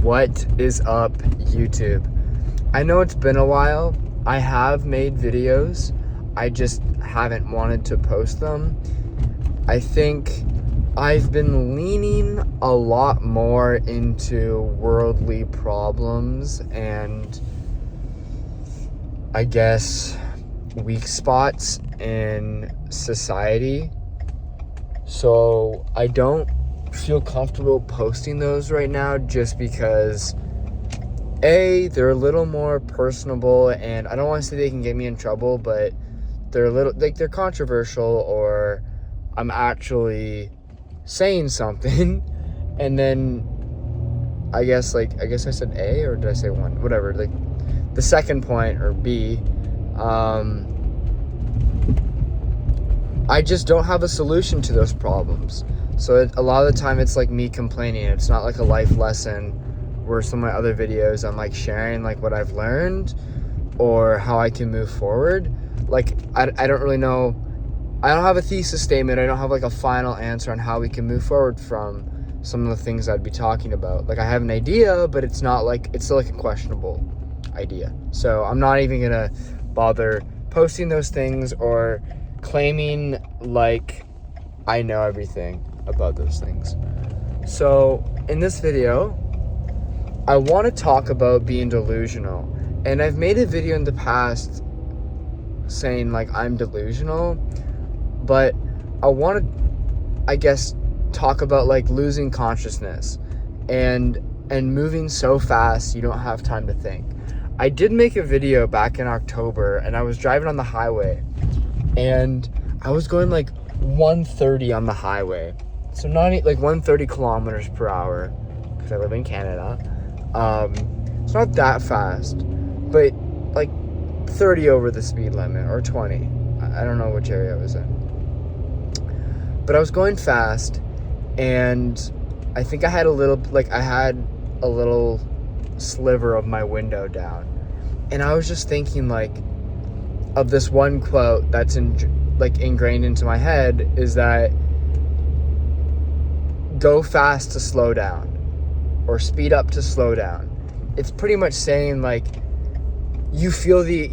What is up, YouTube? I know it's been a while. I have made videos. I just haven't wanted to post them. I think I've been leaning a lot more into worldly problems and I guess weak spots in society. So I don't feel comfortable posting those right now just because they're a little more personable, and I don't want to say they can get me in trouble, but they're a little they're controversial, or I'm actually saying something and then I guess I said A, or did I say one? Whatever, the second point, or B, I just don't have a solution to those problems. So a lot of the time it's like me complaining. It's not like a life lesson where some of my other videos I'm like sharing like what I've learned or how I can move forward. Like I don't really know. I don't have a thesis statement. I don't have like a final answer on how we can move forward from some of the things I'd be talking about. Like I have an idea, but it's not like, it's still like a questionable idea. So I'm not even gonna bother posting those things or claiming like I know everything about those things. So in this video, I want to talk about being delusional. And I've made a video in the past saying like I'm delusional, but I want to, I guess, talk about like losing consciousness and moving so fast you don't have time to think. I did make a video back in October, and I was driving on the highway and I was going like 130 on the highway. So not like 130 kilometers per hour, because I live in Canada. It's not that fast, but like 30 over the speed limit, or 20. I don't know which area I was in. But I was going fast, and I think I had a little sliver of my window down. And I was just thinking like of this one quote that's ingrained into my head, is that go fast to slow down, or speed up to slow down. It's pretty much saying like you feel the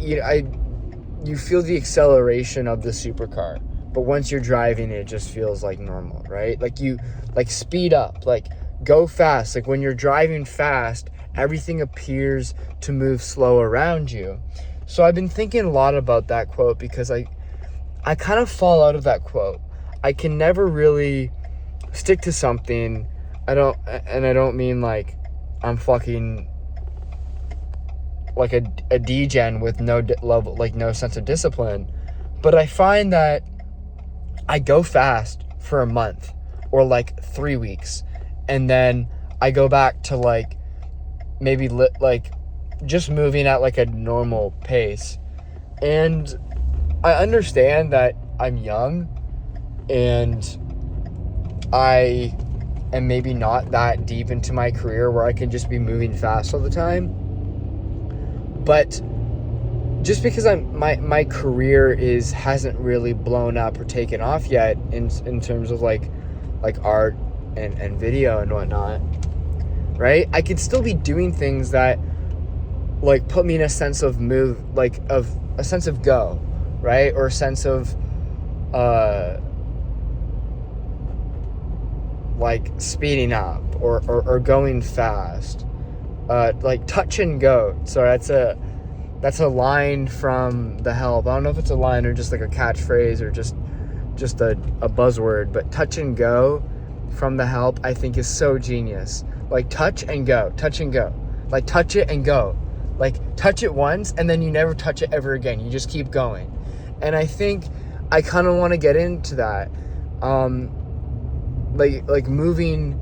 acceleration of the supercar, but once you're driving it just feels like normal, right? Like you speed up, like go fast. Like when you're driving fast, everything appears to move slow around you. So I've been thinking a lot about that quote, because I kind of fall out of that quote. I can never really stick to something. I don't mean like I'm fucking like a degen with no level, like no sense of discipline. But I find that I go fast for a month or like 3 weeks, and then I go back to like maybe like just moving at like a normal pace. And I understand that I'm young and I am maybe not that deep into my career where I can just be moving fast all the time. But just because my career hasn't really blown up or taken off yet in terms of like art and video and whatnot, right? I could still be doing things that like put me in a sense of a sense of go, right? Or a sense of like speeding up or going fast, like touch and go. So that's a line from The Help. I don't know if it's a line or just like a catchphrase or just a buzzword, but touch and go from The Help I think is so genius. Like touch and go, like touch it and go, like touch it once and then you never touch it ever again. You just keep going. And I think I kind of want to get into that. Like moving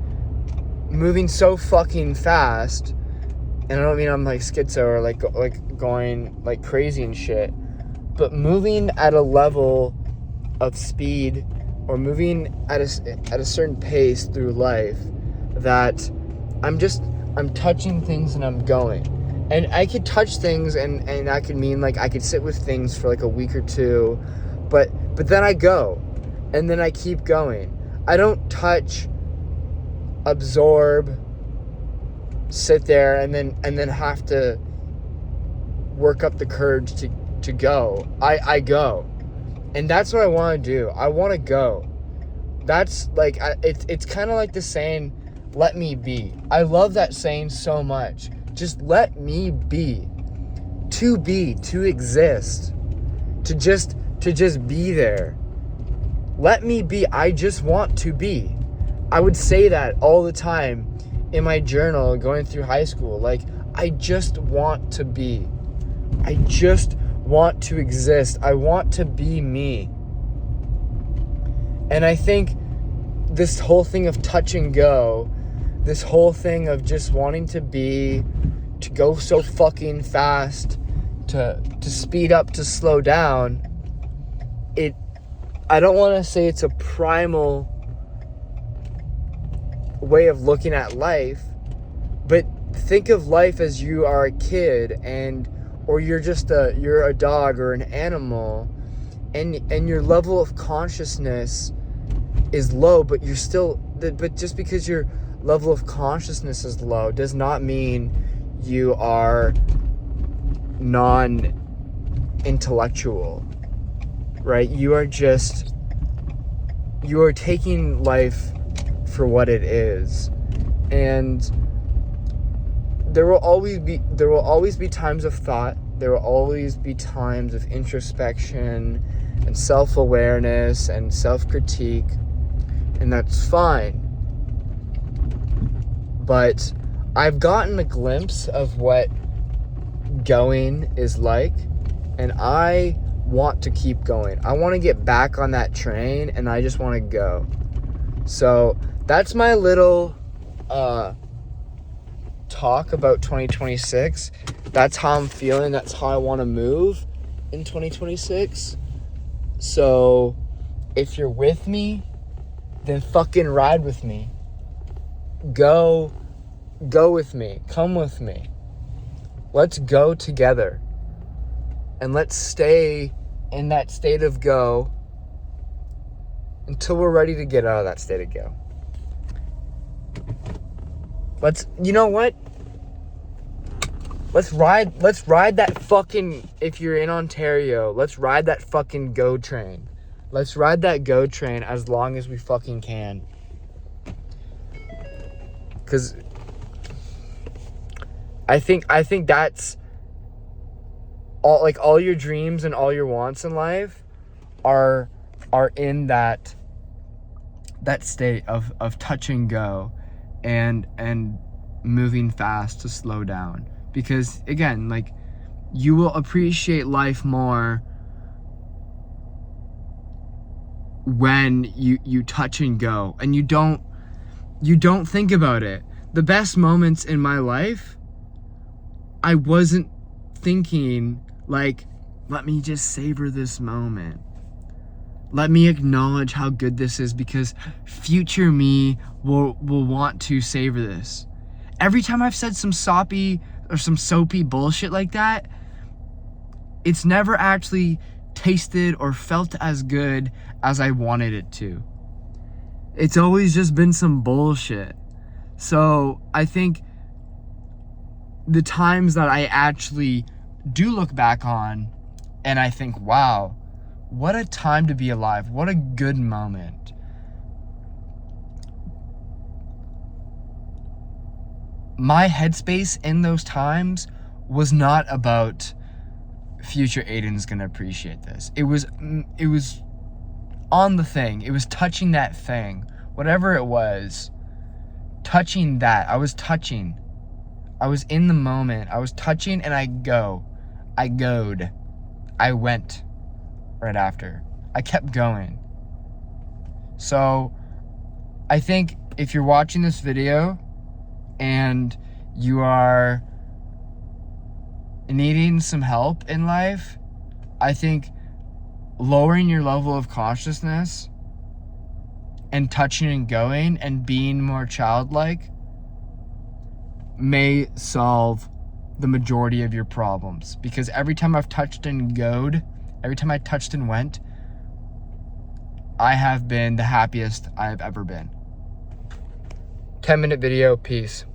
so fucking fast, and I don't mean I'm like schizo or like going like crazy and shit, but moving at a level of speed or moving at a certain pace through life that I'm touching things and I'm going. And I could touch things and that could mean like I could sit with things for like a week or two, but then I go, and then I keep going. I don't touch, absorb, sit there and then have to work up the courage to go. I go. And that's what I want to do. I want to go. That's like, it's kind of like the saying, let me be. I love that saying so much. Just let me be. To exist. To just be there. Let me be. I just want to be. I would say that all the time in my journal going through high school. Like, I just want to be. I just want to exist. I want to be me. And I think this whole thing of touch and go, this whole thing of just wanting to be, to go so fucking fast, to speed up, to slow down, I don't want to say it's a primal way of looking at life, but think of life as you are a kid or you're a dog or an animal, and your level of consciousness is low, but just because your level of consciousness is low does not mean you are non-intellectual, right? You are taking life for what it is. And there will always be times of thought. There will always be times of introspection and self-awareness and self-critique, and that's fine. But I've gotten a glimpse of what going is like, and I want to keep going. I want to get back on that train, and I just want to go. So that's my little talk about 2026. That's how I'm feeling. That's how I want to move in 2026. So if you're with me, then fucking ride with me. Go with me. Come with me. Let's go together. And let's stay in that state of go until we're ready to get out of that state of go. You know what? Let's ride that fucking, if you're in Ontario, let's ride that fucking go train. Let's ride that go train as long as we fucking can. Cause I think that's all your dreams and all your wants in life are in that state of touch and go and moving fast to slow down. Because again, like, you will appreciate life more when you touch and go and you don't think about it. The best moments in my life, I wasn't thinking like, let me just savor this moment. Let me acknowledge how good this is, because future me will want to savor this. Every time I've said some soppy or some soapy bullshit like that, it's never actually tasted or felt as good as I wanted it to. It's always just been some bullshit. So I think the times that I actually do look back on and I think, wow, what a time to be alive. What a good moment. My headspace in those times was not about future Aiden's gonna appreciate this. It was on the thing. It was touching that thing. Whatever it was. Touching that. I was touching. I was in the moment. I was touching and I goed. I went right after. I kept going. So I think if you're watching this video and you are needing some help in life, I think lowering your level of consciousness and touching and going and being more childlike may solve the majority of your problems. Because every time I've touched and goed, every time I touched and went, I have been the happiest I've ever been. 10-minute video. Peace.